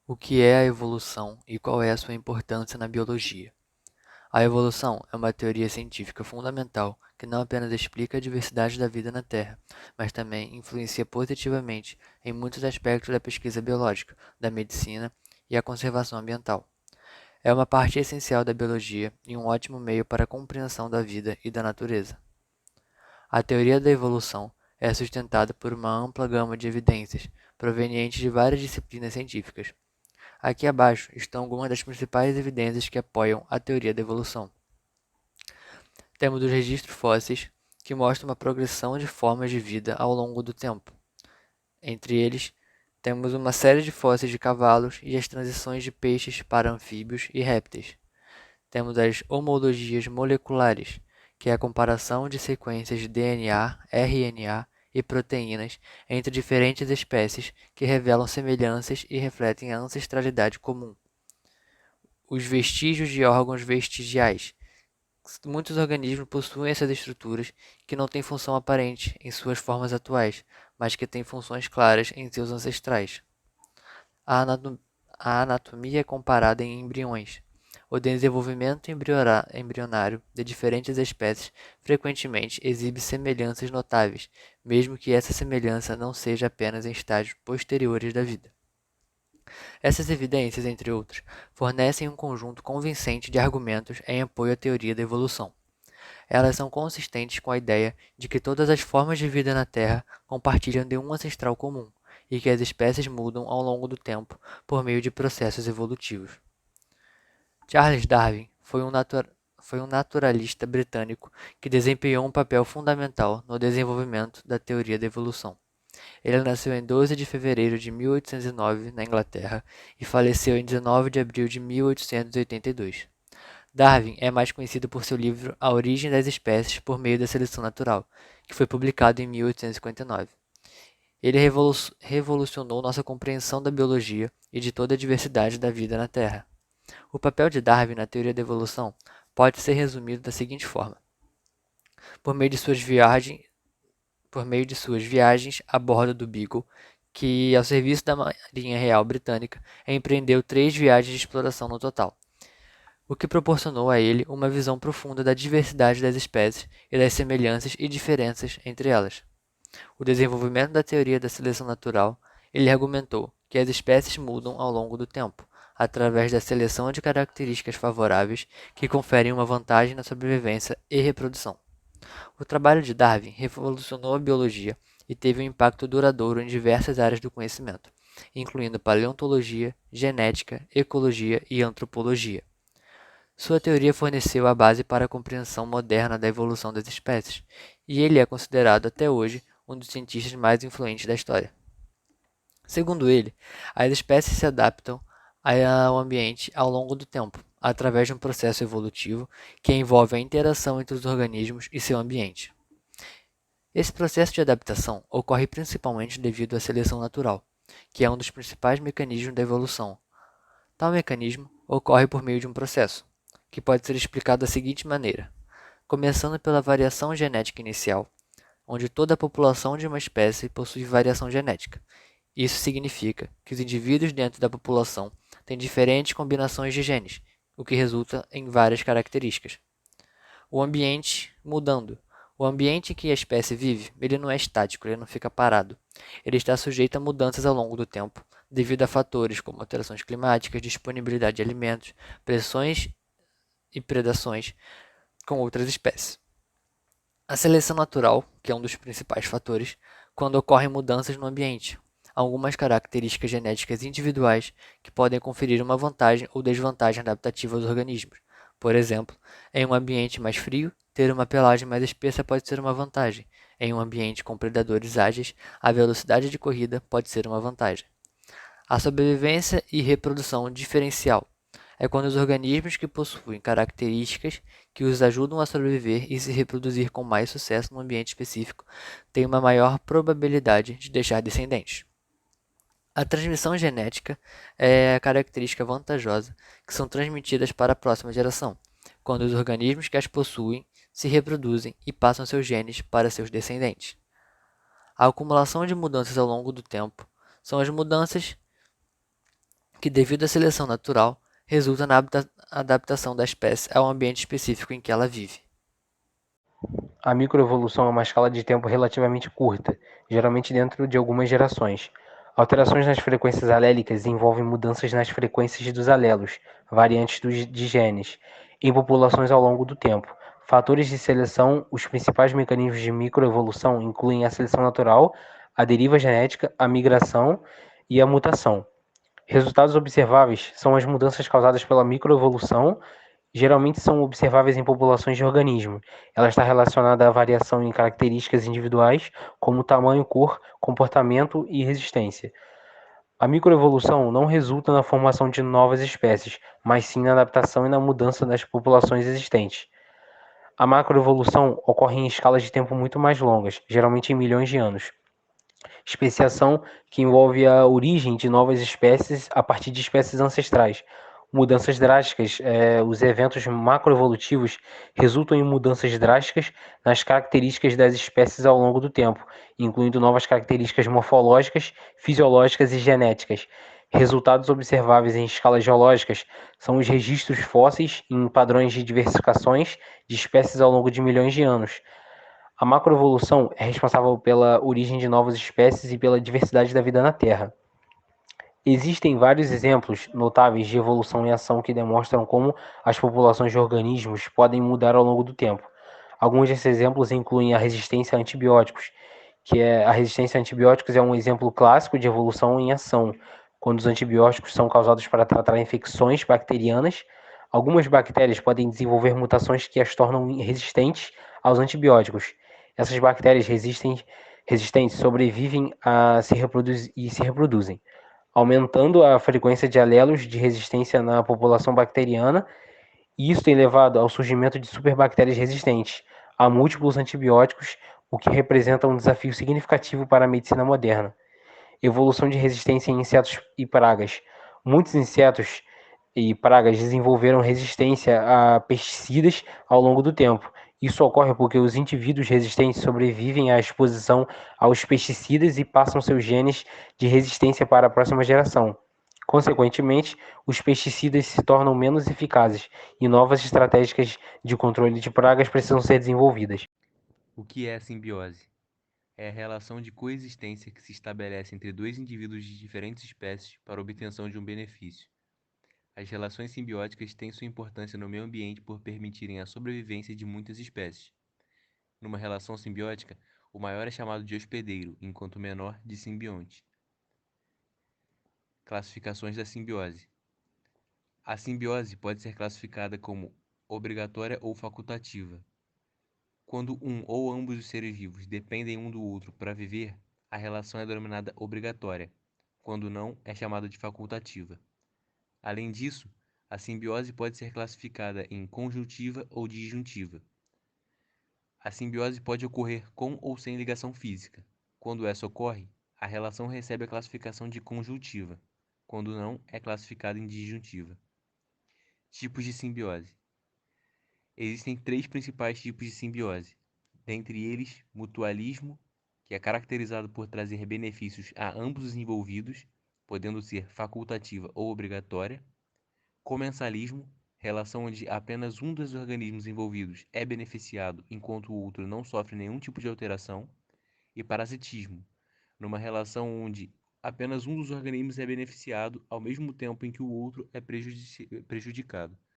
O que é a evolução e qual é a sua importância na biologia? A evolução é uma teoria científica fundamental que não apenas explica a diversidade da vida na Terra, mas também influencia positivamente em muitos aspectos da pesquisa biológica, da medicina e a conservação ambiental. É uma parte essencial da biologia e um ótimo meio para a compreensão da vida e da natureza. A teoria da evolução é sustentada por uma ampla gama de evidências provenientes de várias disciplinas científicas. Aqui abaixo estão algumas das principais evidências que apoiam a teoria da evolução. Temos os registros fósseis, que mostram uma progressão de formas de vida ao longo do tempo. Entre eles, temos uma série de fósseis de cavalos e as transições de peixes para anfíbios e répteis. Temos as homologias moleculares, que é a comparação de sequências de DNA, RNA e proteínas entre diferentes espécies que revelam semelhanças e refletem a ancestralidade comum. Os vestígios de órgãos vestigiais. Muitos organismos possuem essas estruturas que não têm função aparente em suas formas atuais, mas que têm funções claras em seus ancestrais. A anatomia é comparada em embriões. O desenvolvimento embrionário de diferentes espécies frequentemente exibe semelhanças notáveis, mesmo que essa semelhança não seja apenas em estágios posteriores da vida. Essas evidências, entre outras, fornecem um conjunto convincente de argumentos em apoio à teoria da evolução. Elas são consistentes com a ideia de que todas as formas de vida na Terra compartilham de um ancestral comum e que as espécies mudam ao longo do tempo por meio de processos evolutivos. Charles Darwin foi um naturalista britânico que desempenhou um papel fundamental no desenvolvimento da teoria da evolução. Ele nasceu em 12 de fevereiro de 1809 na Inglaterra e faleceu em 19 de abril de 1882. Darwin é mais conhecido por seu livro A Origem das Espécies por Meio da Seleção Natural, que foi publicado em 1859. Ele revolucionou nossa compreensão da biologia e de toda a diversidade da vida na Terra. O papel de Darwin na teoria da evolução pode ser resumido da seguinte forma: por meio de suas viagens, por meio de suas viagens a bordo do Beagle, que, ao serviço da Marinha Real Britânica, empreendeu 3 viagens de exploração no total, o que proporcionou a ele uma visão profunda da diversidade das espécies e das semelhanças e diferenças entre elas. O desenvolvimento da teoria da seleção natural, ele argumentou que as espécies mudam ao longo do tempo, através da seleção de características favoráveis que conferem uma vantagem na sobrevivência e reprodução. O trabalho de Darwin revolucionou a biologia e teve um impacto duradouro em diversas áreas do conhecimento, incluindo paleontologia, genética, ecologia e antropologia. Sua teoria forneceu a base para a compreensão moderna da evolução das espécies, e ele é considerado até hoje um dos cientistas mais influentes da história. Segundo ele, as espécies se adaptam ao ambiente ao longo do tempo, através de um processo evolutivo que envolve a interação entre os organismos e seu ambiente. Esse processo de adaptação ocorre principalmente devido à seleção natural, que é um dos principais mecanismos da evolução. Tal mecanismo ocorre por meio de um processo, que pode ser explicado da seguinte maneira: começando pela variação genética inicial, onde toda a população de uma espécie possui variação genética. Isso significa que os indivíduos dentro da população têm diferentes combinações de genes, o que resulta em várias características. O ambiente mudando. O ambiente em que a espécie vive, ele não é estático, ele não fica parado. Ele está sujeito a mudanças ao longo do tempo, devido a fatores como alterações climáticas, disponibilidade de alimentos, pressões e predações com outras espécies. A seleção natural, que é um dos principais fatores, quando ocorrem mudanças no ambiente. Algumas características genéticas individuais que podem conferir uma vantagem ou desvantagem adaptativa aos organismos. Por exemplo, em um ambiente mais frio, ter uma pelagem mais espessa pode ser uma vantagem. Em um ambiente com predadores ágeis, a velocidade de corrida pode ser uma vantagem. A sobrevivência e reprodução diferencial é quando os organismos que possuem características que os ajudam a sobreviver e se reproduzir com mais sucesso no ambiente específico têm uma maior probabilidade de deixar descendentes. A transmissão genética é a característica vantajosa que são transmitidas para a próxima geração, quando os organismos que as possuem se reproduzem e passam seus genes para seus descendentes. A acumulação de mudanças ao longo do tempo são as mudanças que, devido à seleção natural, resulta na adaptação da espécie ao ambiente específico em que ela vive. A microevolução é uma escala de tempo relativamente curta, geralmente dentro de algumas gerações. Alterações nas frequências alélicas envolvem mudanças nas frequências dos alelos, variantes de genes, em populações ao longo do tempo. Fatores de seleção: os principais mecanismos de microevolução incluem a seleção natural, a deriva genética, a migração e a mutação. Resultados observáveis são as mudanças causadas pela microevolução, geralmente são observáveis em populações de organismos. Ela está relacionada à variação em características individuais, como tamanho, cor, comportamento e resistência. A microevolução não resulta na formação de novas espécies, mas sim na adaptação e na mudança das populações existentes. A macroevolução ocorre em escalas de tempo muito mais longas, geralmente em milhões de anos. Especiação, que envolve a origem de novas espécies a partir de espécies ancestrais. Mudanças drásticas, os eventos macroevolutivos resultam em mudanças drásticas nas características das espécies ao longo do tempo, incluindo novas características morfológicas, fisiológicas e genéticas. Resultados observáveis em escalas geológicas são os registros fósseis em padrões de diversificações de espécies ao longo de milhões de anos. A macroevolução é responsável pela origem de novas espécies e pela diversidade da vida na Terra. Existem vários exemplos notáveis de evolução em ação que demonstram como as populações de organismos podem mudar ao longo do tempo. Alguns desses exemplos incluem a resistência a antibióticos, a resistência a antibióticos é um exemplo clássico de evolução em ação, quando os antibióticos são causados para tratar infecções bacterianas. Algumas bactérias podem desenvolver mutações que as tornam resistentes aos antibióticos. Essas bactérias resistentes sobrevivem e se reproduzem, aumentando a frequência de alelos de resistência na população bacteriana, e isso tem levado ao surgimento de superbactérias resistentes a múltiplos antibióticos, o que representa um desafio significativo para a medicina moderna. Evolução de resistência em insetos e pragas. Muitos insetos e pragas desenvolveram resistência a pesticidas ao longo do tempo. Isso ocorre porque os indivíduos resistentes sobrevivem à exposição aos pesticidas e passam seus genes de resistência para a próxima geração. Consequentemente, os pesticidas se tornam menos eficazes e novas estratégias de controle de pragas precisam ser desenvolvidas. O que é a simbiose? É a relação de coexistência que se estabelece entre dois indivíduos de diferentes espécies para a obtenção de um benefício. As relações simbióticas têm sua importância no meio ambiente por permitirem a sobrevivência de muitas espécies. Numa relação simbiótica, o maior é chamado de hospedeiro, enquanto o menor de simbionte. Classificações da simbiose. A simbiose pode ser classificada como obrigatória ou facultativa. Quando um ou ambos os seres vivos dependem um do outro para viver, a relação é denominada obrigatória. Quando não, é chamada de facultativa. Além disso, a simbiose pode ser classificada em conjuntiva ou disjuntiva. A simbiose pode ocorrer com ou sem ligação física. Quando essa ocorre, a relação recebe a classificação de conjuntiva. Quando não, é classificada em disjuntiva. Tipos de simbiose. Existem três principais tipos de simbiose. Dentre eles, mutualismo, que é caracterizado por trazer benefícios a ambos os envolvidos, podendo ser facultativa ou obrigatória. Comensalismo, relação onde apenas um dos organismos envolvidos é beneficiado enquanto o outro não sofre nenhum tipo de alteração. E parasitismo, numa relação onde apenas um dos organismos é beneficiado ao mesmo tempo em que o outro é prejudicado.